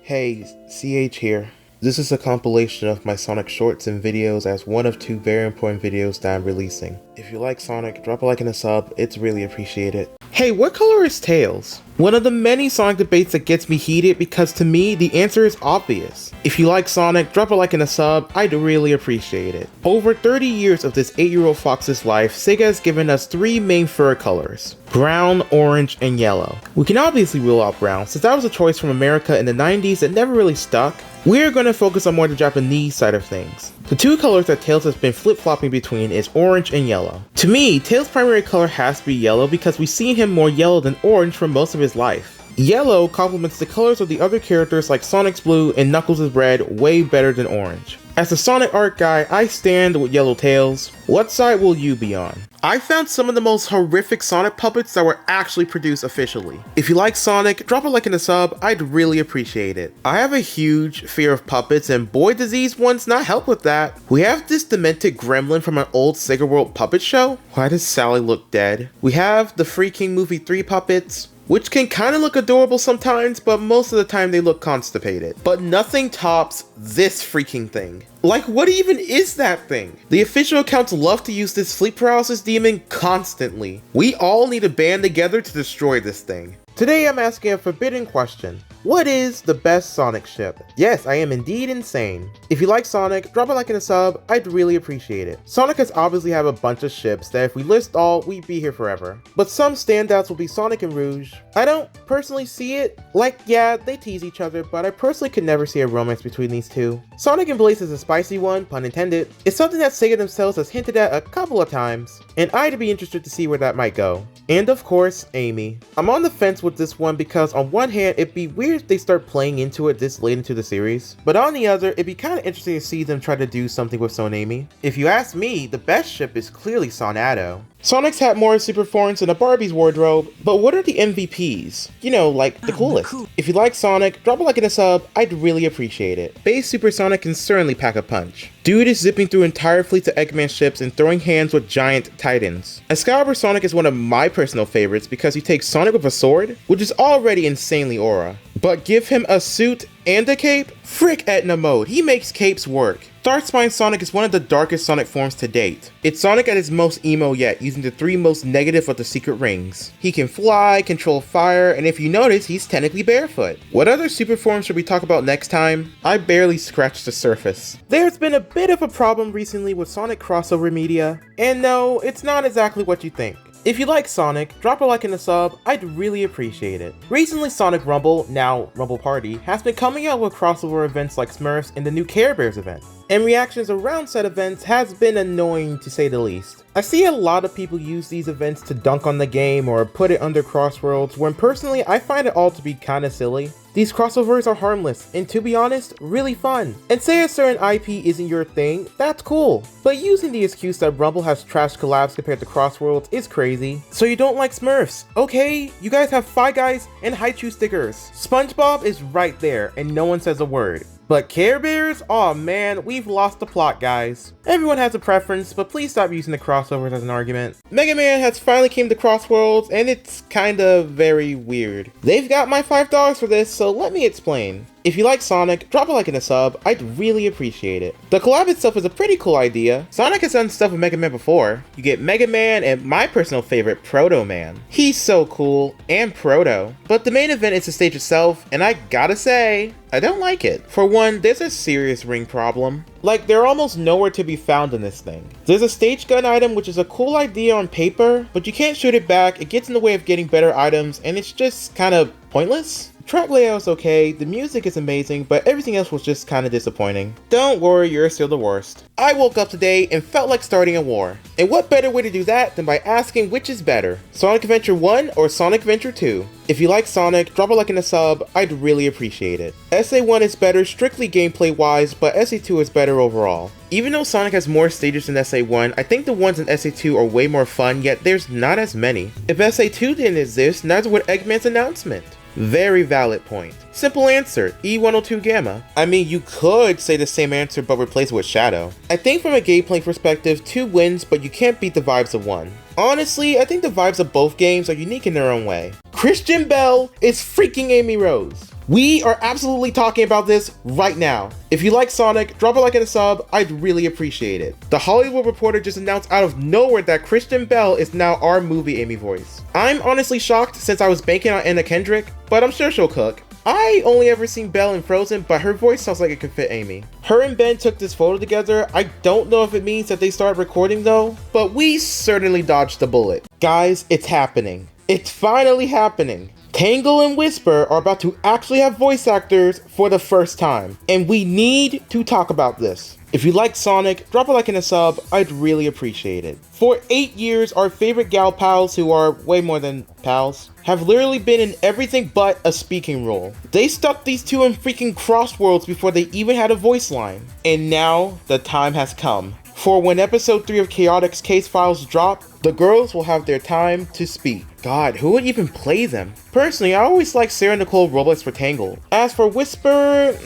Hey, CH here. This is a compilation of my Sonic shorts and videos as one of two very important videos that I'm releasing. If you like Sonic, drop a like and a sub, it's really appreciated. Hey, what color is Tails? One of the many Sonic debates that gets me heated because to me, the answer is obvious. If you like Sonic, drop a like and a sub, I'd really appreciate it. Over 30 years of this 8-year-old fox's life, Sega has given us three main fur colors: brown, orange, and yellow. We can obviously rule out brown, since that was a choice from America in the 90s that never really stuck. We're going to focus on more the Japanese side of things. The two colors that Tails has been flip-flopping between is orange and yellow. To me, Tails' primary color has to be yellow because we've seen him more yellow than orange for most of his life. Yellow complements the colors of the other characters like Sonic's blue and Knuckles' red way better than orange. As a Sonic art guy, I stand with Yellow Tails. What side will you be on? I found some of the most horrific Sonic puppets that were actually produced officially. If you like Sonic, drop a like and a sub, I'd really appreciate it. I have a huge fear of puppets and boy disease one's not help with that. We have this demented gremlin from an old Sega World puppet show. Why does Sally look dead? We have the Free King Movie 3 puppets, which can kind of look adorable sometimes, but most of the time they look constipated. But nothing tops this freaking thing. Like, what even is that thing? The official accounts love to use this sleep paralysis demon constantly. We all need to band together to destroy this thing. Today I'm asking a forbidden question. What is the best Sonic ship? Yes, I am indeed insane. If you like Sonic, drop a like and a sub, I'd really appreciate it. Sonic has obviously have a bunch of ships that if we list all, we'd be here forever. But some standouts will be Sonic and Rouge. I don't personally see it. Like, yeah, they tease each other, but I personally could never see a romance between these two. Sonic and Blaze is a spicy one, pun intended. It's something that Sega themselves has hinted at a couple of times, and I'd be interested to see where that might go. And of course, Amy. I'm on the fence with this one because on one hand, it'd be weird if they start playing into it this late into the series, but on the other, it'd be kind of interesting to see them try to do something with Son Amy. If you ask me, the best ship is clearly Sonado. Sonic's had more super forms than a Barbie's wardrobe, but what are the MVPs? You know, like the coolest. If you like Sonic, drop a like and a sub, I'd really appreciate it. Base Super Sonic can certainly pack a punch. Dude is zipping through entire fleets of Eggman ships and throwing hands with giant titans. Excalibur Sonic is one of my personal favorites because he takes Sonic with a sword, which is already insanely aura. But give him a suit and a cape? Frick Etna mode, he makes capes work. Darkspine Sonic is one of the darkest Sonic forms to date. It's Sonic at his most emo yet, using the three most negative of the secret rings. He can fly, control fire, and if you notice, he's technically barefoot. What other super forms should we talk about next time? I barely scratched the surface. There's been a bit of a problem recently with Sonic crossover media, and no, it's not exactly what you think. If you like Sonic, drop a like and a sub, I'd really appreciate it. Recently Sonic Rumble, now Rumble Party, has been coming out with crossover events like Smurfs and the new Care Bears event, and reactions around said events has been annoying to say the least. I see a lot of people use these events to dunk on the game or put it under Crossworlds, when personally I find it all to be kinda silly. These crossovers are harmless, and to be honest, really fun. And say a certain IP isn't your thing, that's cool. But using the excuse that Rumble has trash collabs compared to Crossworlds is crazy. So you don't like Smurfs? Okay, you guys have Fi Guys and Haichu stickers. SpongeBob is right there, and no one says a word. But Care Bears? Aw man, we've lost the plot, guys. Everyone has a preference, but please stop using the crossovers as an argument. Mega Man has finally came to Crossworlds, and it's kinda very weird. They've got my $5 for this, so let me explain. If you like Sonic, drop a like and a sub, I'd really appreciate it. The collab itself is a pretty cool idea. Sonic has done stuff with Mega Man before. You get Mega Man and my personal favorite, Proto Man. He's so cool, and Proto. But the main event is the stage itself, and I gotta say, I don't like it. For one, there's a serious ring problem. Like, they're almost nowhere to be found in this thing. There's a stage gun item, which is a cool idea on paper, but you can't shoot it back, it gets in the way of getting better items, and it's just kind of pointless. Track layout is okay, the music is amazing, but everything else was just kinda disappointing. Don't worry, you're still the worst. I woke up today and felt like starting a war. And what better way to do that than by asking which is better, Sonic Adventure 1 or Sonic Adventure 2? If you like Sonic, drop a like and a sub, I'd really appreciate it. SA1 is better strictly gameplay wise, but SA2 is better overall. Even though Sonic has more stages than SA1, I think the ones in SA2 are way more fun, yet there's not as many. If SA2 didn't exist, neither would Eggman's announcement. Very valid point. Simple answer, E102 Gamma. I mean, you could say the same answer but replace it with Shadow. I think from a gameplay perspective, 2 wins, but you can't beat the vibes of 1. Honestly, I think the vibes of both games are unique in their own way. Christian Bale is freaking Amy Rose. We are absolutely talking about this right now. If you like Sonic, drop a like and a sub, I'd really appreciate it. The Hollywood Reporter just announced out of nowhere that Christian Bale is now our movie Amy voice. I'm honestly shocked since I was banking on Anna Kendrick, but I'm sure she'll cook. I only ever seen Belle in Frozen, but her voice sounds like it could fit Amy. Her and Ben took this photo together. I don't know if it means that they started recording though, but we certainly dodged the bullet. Guys, it's happening. It's finally happening. Tangle and Whisper are about to actually have voice actors for the first time, and we need to talk about this. If you like Sonic, drop a like and a sub, I'd really appreciate it. For 8 years, our favorite gal pals, who are way more than pals, have literally been in everything but a speaking role. They stuck these two in freaking Crossworlds before they even had a voice line. And now, the time has come. For when episode 3 of Chaotix's case files drop, the girls will have their time to speak. God, who would even play them? Personally, I always like Sarah Nicole Robles for Tangle. As for Whisper,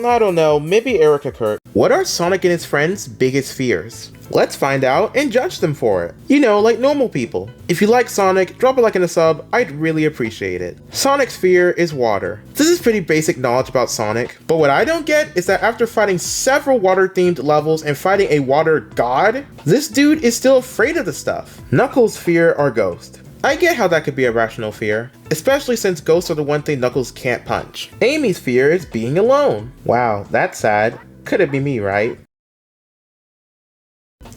I don't know, maybe Erica Kurt. What are Sonic and his friends' biggest fears? Let's find out and judge them for it. You know, like normal people. If you like Sonic, drop a like and a sub, I'd really appreciate it. Sonic's fear is water. This is pretty basic knowledge about Sonic, but what I don't get is that after fighting several water-themed levels and fighting a water god, this dude is still afraid of the stuff. Knuckles' fear are ghosts. I get how that could be a rational fear, especially since ghosts are the one thing Knuckles can't punch. Amy's fear is being alone. Wow, that's sad. Could it be me, right?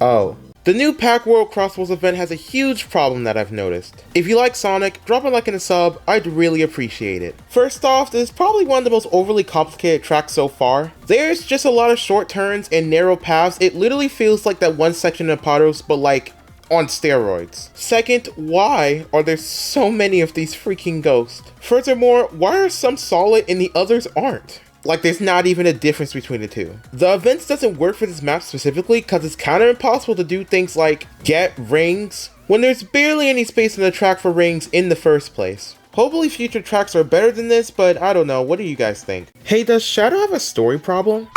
Oh. The new Pack World Crossworlds event has a huge problem that I've noticed. If you like Sonic, drop a like and a sub, I'd really appreciate it. First off, this is probably one of the most overly complicated tracks so far. There's just a lot of short turns and narrow paths. It literally feels like that one section of Patos, but like on steroids. Second, why are there so many of these freaking ghosts? Furthermore, why are some solid and the others aren't? Like there's not even a difference between the two. The events doesn't work for this map specifically because it's kind of impossible to do things like get rings when there's barely any space in the track for rings in the first place. Hopefully future tracks are better than this, but I don't know, what do you guys think? Hey, does Shadow have a story problem?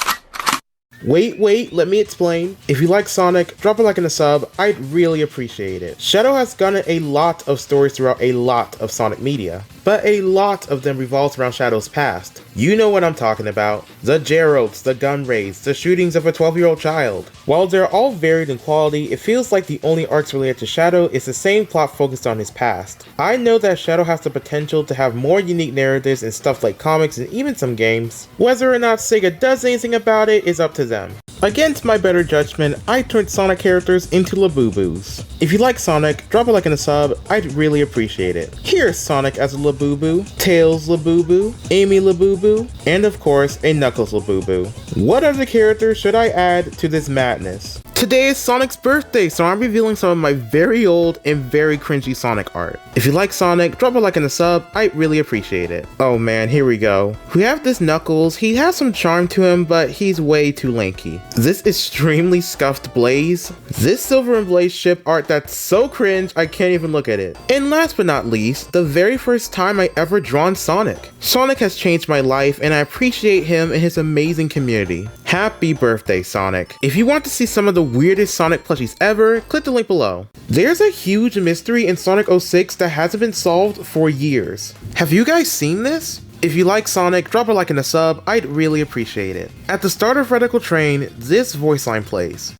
Wait, let me explain. If you like Sonic, drop a like and a sub, I'd really appreciate it. Shadow has garnered a lot of stories throughout a lot of Sonic media, but a lot of them revolves around Shadow's past. You know what I'm talking about. The Geralds, the gun raids, the shootings of a 12-year-old child. While they're all varied in quality, it feels like the only arcs related to Shadow is the same plot focused on his past. I know that Shadow has the potential to have more unique narratives in stuff like comics and even some games. Whether or not Sega does anything about it is up to them. Against my better judgment, I turned Sonic characters into labubus. If you like Sonic, drop a like and a sub, I'd really appreciate it. Here's Sonic as a labubu, Tails labubu, Amy labubu, and of course a Knuckles labubu. What other characters should I add to this madness? Today is Sonic's birthday, so I'm revealing some of my very old and very cringy Sonic art. If you like Sonic, drop a like and a sub, I'd really appreciate it. Oh man, here we go. We have this Knuckles. He has some charm to him, but he's way too lanky. This extremely scuffed Blaze. This Silver and Blaze ship art that's so cringe I can't even look at it. And last but not least, the very first time I ever drawn Sonic. Sonic has changed my life and I appreciate him and his amazing community. Happy birthday, Sonic. If you want to see some of the weirdest Sonic plushies ever, click the link below. There's a huge mystery in Sonic 06 that hasn't been solved for years. Have you guys seen this? If you like Sonic, drop a like and a sub, I'd really appreciate it. At the start of Radical Train, this voice line plays.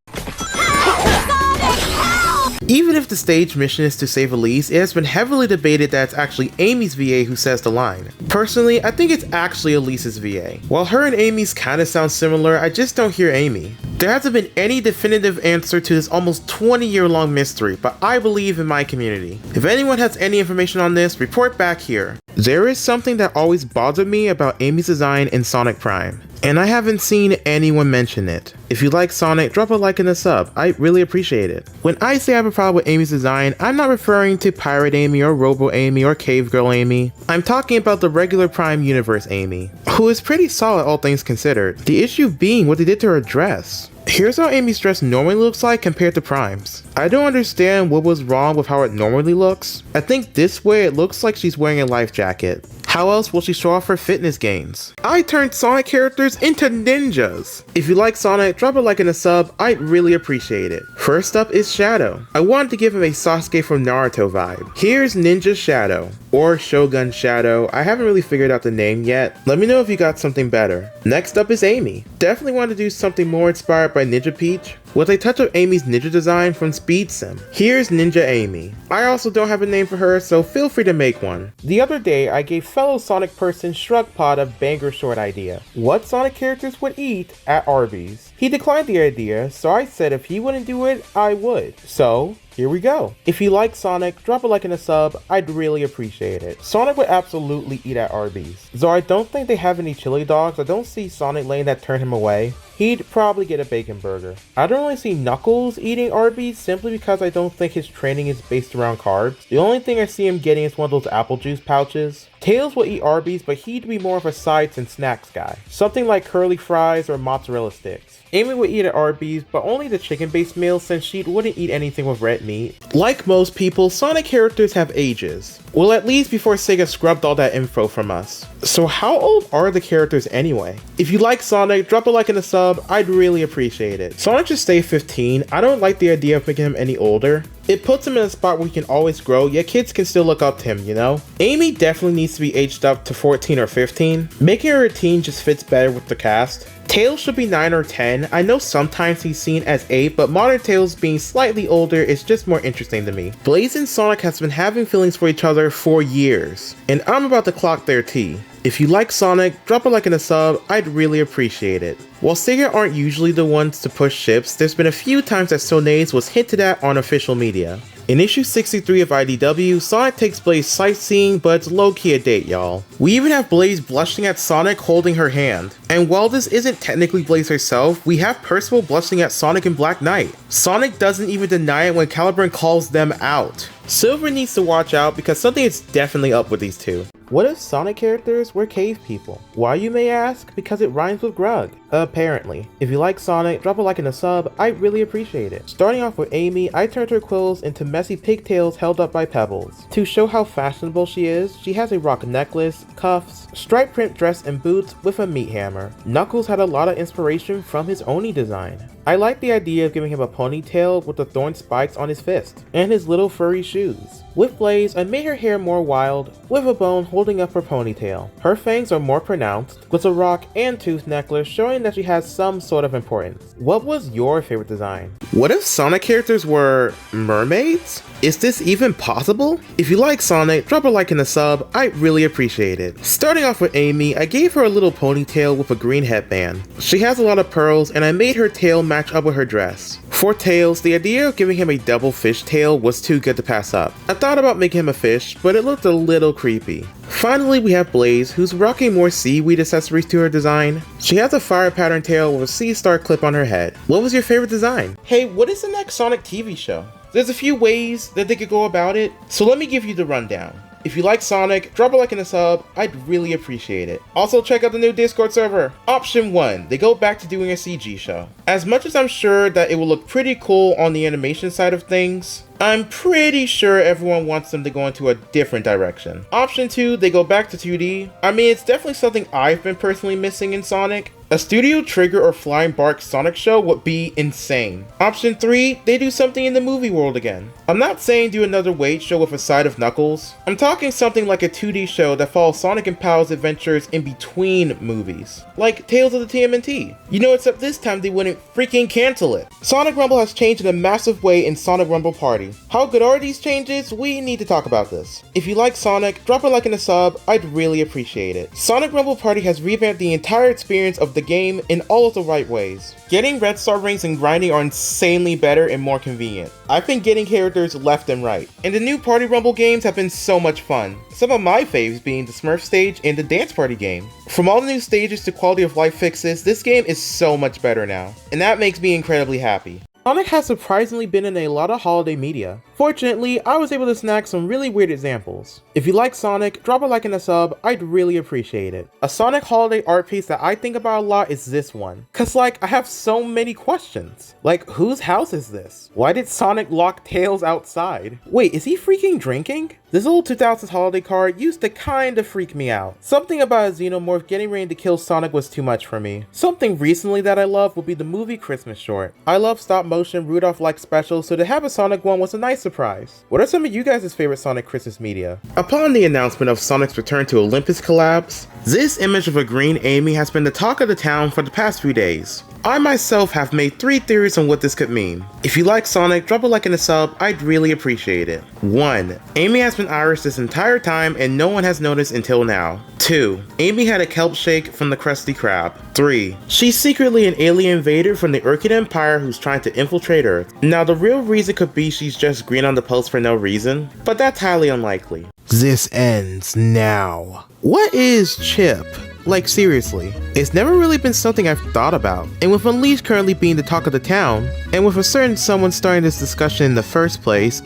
Even if the stage mission is to save Elise, it has been heavily debated that it's actually Amy's VA who says the line. Personally, I think it's actually Elise's VA. While her and Amy's kinda sound similar, I just don't hear Amy. There hasn't been any definitive answer to this almost 20-year-long mystery, but I believe in my community. If anyone has any information on this, report back here. There is something that always bothered me about Amy's design in Sonic Prime, and I haven't seen anyone mention it. If you like Sonic, drop a like and a sub, I really appreciate it. When I say I have a problem with Amy's design, I'm not referring to Pirate Amy or Robo Amy or Cave Girl Amy. I'm talking about the regular Prime Universe Amy, who is pretty solid all things considered. The issue being what they did to her dress. Here's how Amy's dress normally looks like compared to Prime's. I don't understand what was wrong with how it normally looks. I think this way it looks like she's wearing a life jacket. How else will she show off her fitness gains? I turned Sonic characters into ninjas. If you like Sonic, drop a like and a sub, I'd really appreciate it. First up is Shadow. I wanted to give him a Sasuke from Naruto vibe. Here's Ninja Shadow, or Shogun Shadow. I haven't really figured out the name yet. Let me know if you got something better. Next up is Amy. Definitely want to do something more inspired by Ninja Peach, with a touch of Amy's ninja design from Speed Sim. Here's Ninja Amy. I also don't have a name for her, so feel free to make one. The other day, I gave fellow Sonic person Shrugpod a banger short idea. What Sonic characters would eat at Arby's? He declined the idea, so I said if he wouldn't do it, I would. So, here we go. If you like Sonic, drop a like and a sub, I'd really appreciate it. Sonic would absolutely eat at Arby's. Though I don't think they have any chili dogs, I don't see Sonic letting that turn him away. He'd probably get a bacon burger. I don't really see Knuckles eating Arby's simply because I don't think his training is based around carbs. The only thing I see him getting is one of those apple juice pouches. Tails will eat Arby's, but he'd be more of a sides and snacks guy. Something like curly fries or mozzarella sticks. Amy would eat at Arby's, but only the chicken-based meals since she wouldn't eat anything with red meat. Like most people, Sonic characters have ages. Well, at least before Sega scrubbed all that info from us. So how old are the characters anyway? If you like Sonic, drop a like and a sub, I'd really appreciate it. Sonic should stay 15. I don't like the idea of making him any older. It puts him in a spot where he can always grow, yet kids can still look up to him, you know? Amy definitely needs to be aged up to 14 or 15. Making her a teen just fits better with the cast. Tails should be 9 or 10. I know sometimes he's seen as 8, but modern Tails being slightly older is just more interesting to me. Blaze and Sonic has been having feelings for each other for years, and I'm about to clock their tea. If you like Sonic, drop a like and a sub, I'd really appreciate it. While Sega aren't usually the ones to push ships, there's been a few times that Sonays was hinted at on official media. In issue 63 of IDW, Sonic takes Blaze sightseeing, but it's low-key a date, y'all. We even have Blaze blushing at Sonic holding her hand. And while this isn't technically Blaze herself, we have Percival blushing at Sonic and Black Knight. Sonic doesn't even deny it when Caliburn calls them out. Silver needs to watch out because something is definitely up with these two. What if Sonic characters were cave people? Why, you may ask? Because it rhymes with Grug. Apparently. If you like Sonic, drop a like and a sub, I'd really appreciate it. Starting off with Amy, I turned her quills into messy pigtails held up by pebbles. To show how fashionable she is, she has a rock necklace, cuffs, striped print dress and boots with a meat hammer. Knuckles had a lot of inspiration from his Oni design. I like the idea of giving him a ponytail with the thorn spikes on his fist, and his little furry shoes. With Blaze, I made her hair more wild, with a bone holding up her ponytail. Her fangs are more pronounced, with a rock and tooth necklace showing that she has some sort of importance. What was your favorite design? What if Sonic characters were mermaids? Is this even possible? If you like Sonic, drop a like and a sub, I'd really appreciate it. Starting off with Amy, I gave her a little ponytail with a green headband. She has a lot of pearls, and I made her tail match up with her dress. For Tails, the idea of giving him a double fish tail was too good to pass up. I thought about making him a fish, but it looked a little creepy. Finally, we have Blaze, who's rocking more seaweed accessories to her design. She has a fire pattern tail with a sea star clip on her head. What was your favorite design? Hey, what is the next Sonic TV show? There's a few ways that they could go about it, so let me give you the rundown. If you like Sonic, drop a like and a sub, I'd really appreciate it. Also check out the new Discord server. Option 1, they go back to doing a CG show. As much as I'm sure that it will look pretty cool on the animation side of things, I'm pretty sure everyone wants them to go into a different direction. Option 2, they go back to 2D. I mean, it's definitely something I've been personally missing in Sonic. A Studio Trigger or Flying Bark Sonic show would be insane. Option 3, they do something in the movie world again. I'm not saying do another Wade show with a side of Knuckles. I'm talking something like a 2D show that follows Sonic and Powell's adventures in between movies. Like Tales of the TMNT. You know, except this time they wouldn't freaking cancel it. Sonic Rumble has changed in a massive way in Sonic Rumble Party. How good are these changes? We need to talk about this. If you like Sonic, drop a like and a sub, I'd really appreciate it. Sonic Rumble Party has revamped the entire experience of the game in all of the right ways. Getting red star rings and grinding are insanely better and more convenient. I've been getting characters left and right. And the new Party Rumble games have been so much fun. Some of my faves being the Smurf stage and the Dance Party game. From all the new stages to quality of life fixes, this game is so much better now. And that makes me incredibly happy. Sonic has surprisingly been in a lot of holiday media. Fortunately, I was able to snag some really weird examples. If you like Sonic, drop a like and a sub, I'd really appreciate it. A Sonic holiday art piece that I think about a lot is this one. Cause like, I have so many questions. Like, whose house is this? Why did Sonic lock Tails outside? Wait, is he freaking drinking? This old 2000s holiday card used to kinda freak me out. Something about a xenomorph getting ready to kill Sonic was too much for me. Something recently that I love would be the movie Christmas short. I love stop motion Rudolph-like specials, so to have a Sonic one was a nice surprise. What are some of you guys' favorite Sonic Christmas media? Upon the announcement of Sonic's return to Olympus collabs, this image of a green Amy has been the talk of the town for the past few days. I myself have made 3 theories on what this could mean. If you like Sonic, drop a like and a sub, I'd really appreciate it. 1. Amy has been Irish this entire time and no one has noticed until now. 2. Amy had a kelp shake from the Krusty Krab. 3. She's secretly an alien invader from the Urkin Empire who's trying to infiltrate Earth. Now the real reason could be she's just green on the post for no reason, but that's highly unlikely. This ends now. What is Chip? Like seriously, it's never really been something I've thought about. And with Unleashed currently being the talk of the town, and with a certain someone starting this discussion in the first place,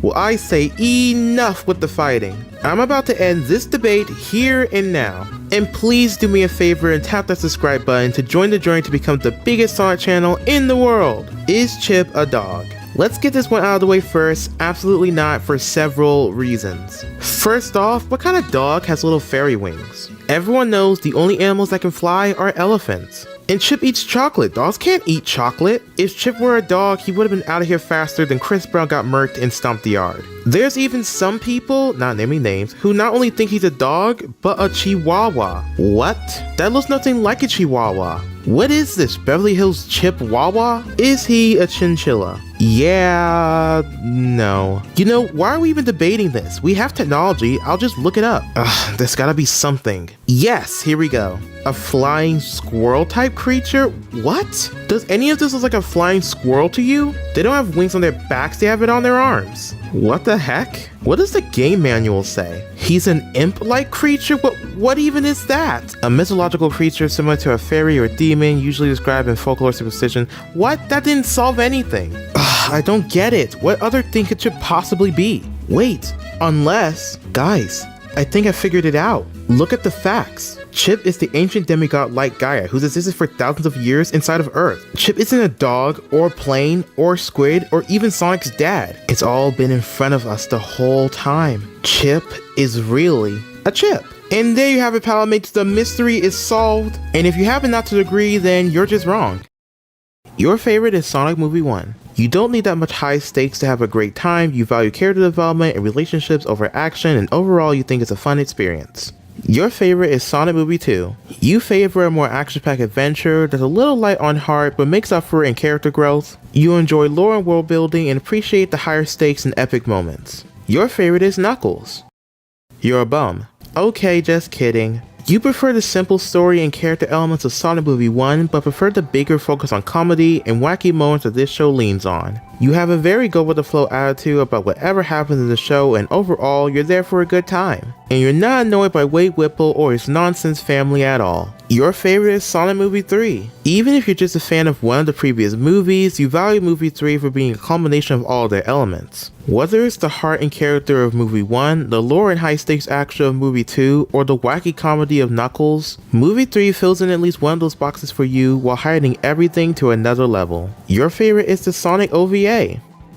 well, I say enough with the fighting. I'm about to end this debate here and now. And please do me a favor and tap that subscribe button to join the journey to become the biggest Sonic channel in the world. Is Chip a dog? Let's get this one out of the way first. Absolutely not, for several reasons. First off, what kind of dog has little fairy wings? Everyone knows the only animals that can fly are elephants. And Chip eats chocolate. Dogs can't eat chocolate. If Chip were a dog, he would have been out of here faster than Chris Brown got murked and stomped the yard. There's even some people, not naming names, who not only think he's a dog, but a chihuahua. What? That looks nothing like a chihuahua. What is this, Beverly Hills Chip Wawa? Is he a chinchilla? Yeah, no. You know, why are we even debating this? We have technology, I'll just look it up. Ugh, there's gotta be something. Yes, here we go. A flying squirrel type creature? What? Does any of this look like a flying squirrel to you? They don't have wings on their backs, they have it on their arms. What the heck? What does the game manual say? He's an imp-like creature? What even is that? A mythological creature similar to a fairy or demon, usually described in folklore superstition. What? That didn't solve anything. Ugh, I don't get it. What other thing it should possibly be? Wait, unless... Guys, I think I figured it out. Look at the facts. Chip is the ancient demigod like Gaia who's existed for thousands of years inside of Earth. Chip isn't a dog, or plane, or squid, or even Sonic's dad. It's all been in front of us the whole time. Chip is really a chip. And there you have it, Palamates. The mystery is solved. And if you happen not to agree, then you're just wrong. Your favorite is Sonic Movie 1. You don't need that much high stakes to have a great time. You value character development and relationships over action, and overall you think it's a fun experience. Your favorite is Sonic Movie 2. You favor a more action-packed adventure that's a little light on heart but makes up for it in character growth. You enjoy lore and world building and appreciate the higher stakes and epic moments. Your favorite is Knuckles. You're a bum. Okay, just kidding. You prefer the simple story and character elements of Sonic Movie 1, but prefer the bigger focus on comedy and wacky moments that this show leans on. You have a very go-with-the-flow attitude about whatever happens in the show, and overall, you're there for a good time. And you're not annoyed by Wade Whipple or his nonsense family at all. Your favorite is Sonic Movie 3. Even if you're just a fan of one of the previous movies, you value Movie 3 for being a combination of all their elements. Whether it's the heart and character of Movie 1, the lore and high-stakes action of Movie 2, or the wacky comedy of Knuckles, Movie 3 fills in at least one of those boxes for you while hiding everything to another level. Your favorite is the Sonic OVA.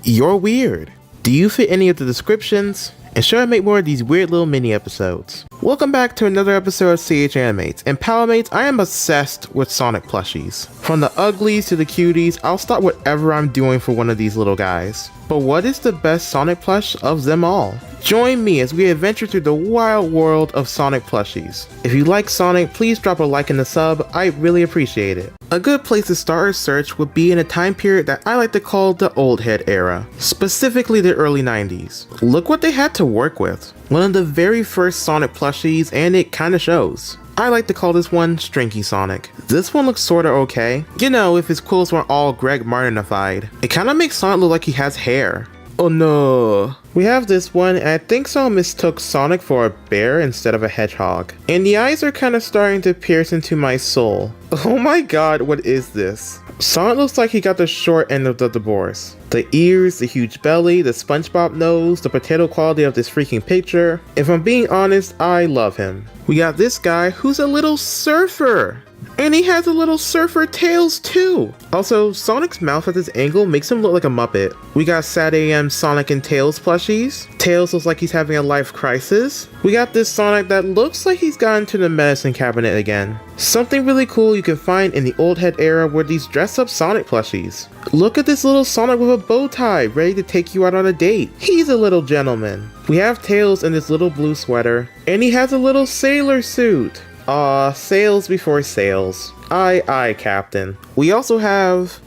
You're weird. Do you fit any of the descriptions? And sure, I make more of these weird little mini episodes. Welcome back to another episode of CH Animates, and Palamates, I am obsessed with Sonic plushies. From the uglies to the cuties, I'll start whatever I'm doing for one of these little guys. But what is the best Sonic plush of them all? Join me as we adventure through the wild world of Sonic plushies. If you like Sonic, please drop a like and a sub, I really appreciate it. A good place to start a search would be in a time period that I like to call the old head era, specifically the early 90s. Look what they had to work with. One of the very first Sonic plushies, and it kinda shows. I like to call this one Strinky Sonic. This one looks sorta okay. You know, if his quills weren't all Greg Martinified. It kinda makes Sonic look like he has hair. Oh no. We have this one, and I think someone mistook Sonic for a bear instead of a hedgehog. And the eyes are kinda starting to pierce into my soul. Oh my god, what is this? Sonic looks like he got the short end of the divorce. The ears, the huge belly, the SpongeBob nose, the potato quality of this freaking picture. If I'm being honest, I love him. We got this guy who's a little surfer. And he has a little surfer tails too. Also, Sonic's mouth at this angle makes him look like a Muppet. We got Sad AM Sonic and Tails plushies. Tails looks like he's having a life crisis. We got this Sonic that looks like he's gotten to the medicine cabinet again. Something really cool you can find in the old head era were these dress up Sonic plushies. Look at this little Sonic with a bow tie, ready to take you out on a date. He's a little gentleman. We have Tails in this little blue sweater, and he has a little sailor suit. Aw, sails before sales. Aye, Captain. We also have,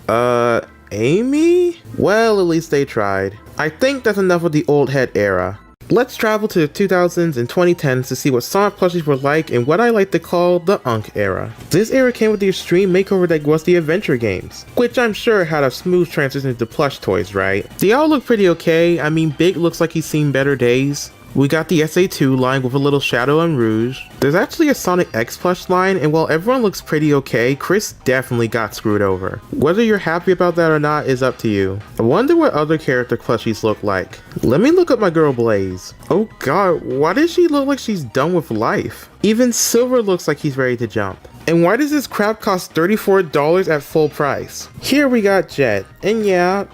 Amy? Well, at least they tried. I think that's enough of the old head era. Let's travel to the 2000s and 2010s to see what Sonic plushies were like in what I like to call the Unk era. This era came with the extreme makeover that was the adventure games, which I'm sure had a smooth transition to plush toys, right? They all look pretty okay. I mean, Big looks like he's seen better days. We got the SA2 line with a little shadow and rouge. There's actually a Sonic X plush line, and while everyone looks pretty okay, Chris definitely got screwed over. Whether you're happy about that or not is up to you. I wonder what other character plushies look like. Let me look up my girl Blaze. Oh god, why does she look like she's done with life? Even Silver looks like he's ready to jump. And why does this crap cost $34 at full price? Here we got Jet, and yeah,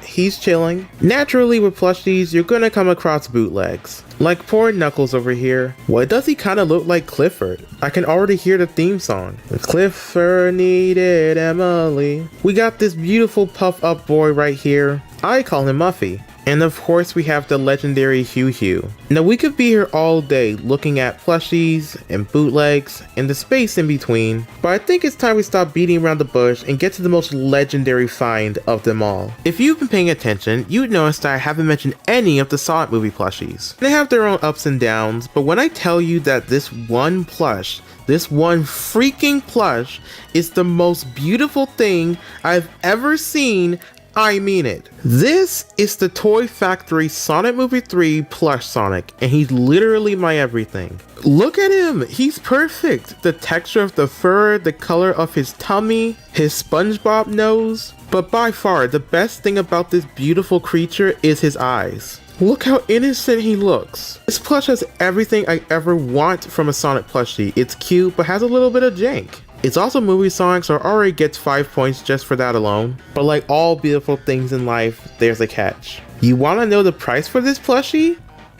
he's chilling. Naturally, with plushies, you're gonna come across bootlegs. Like poor Knuckles over here. Why does he kinda look like Clifford? I can already hear the theme song. Clifford needed Emily. We got this beautiful puff up boy right here. I call him Muffy. And of course we have the legendary Hugh. Now we could be here all day looking at plushies and bootlegs and the space in between, but I think it's time we stop beating around the bush and get to the most legendary find of them all. If you've been paying attention, you'd notice that I haven't mentioned any of the Sonic movie plushies. They have their own ups and downs, but when I tell you that this one freaking plush is the most beautiful thing I've ever seen, I mean it. This is the Toy Factory Sonic Movie 3 plush Sonic, and he's literally my everything. Look at him, he's perfect. The texture of the fur, the color of his tummy, his SpongeBob nose. But by far, the best thing about this beautiful creature is his eyes. Look how innocent he looks. This plush has everything I ever want from a Sonic plushie. It's cute, but has a little bit of jank. It's also movie Sonic, so it already gets 5 points just for that alone. But like all beautiful things in life, there's a catch. You want to know the price for this plushie?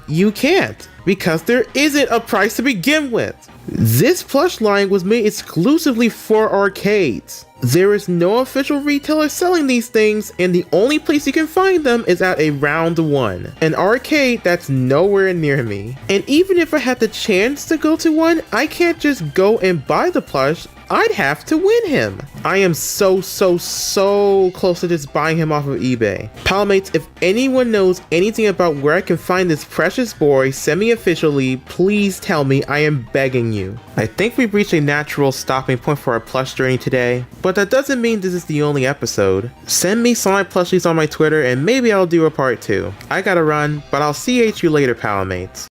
You can't, because there isn't a price to begin with. This plush line was made exclusively for arcades. There is no official retailer selling these things, and the only place you can find them is at a Round 1, an arcade that's nowhere near me. And even if I had the chance to go to one, I can't just go and buy the plush. I'd have to win him. I am so close to just buying him off of eBay. Palmates, if anyone knows anything about where I can find this precious boy semi-officially, please tell me. I am begging you. I think we've reached a natural stopping point for our plush journey today, but that doesn't mean this is the only episode. Send me Sonic plushies on my Twitter and maybe I'll do a part 2. I gotta run, but I'll CH you later, Palmates.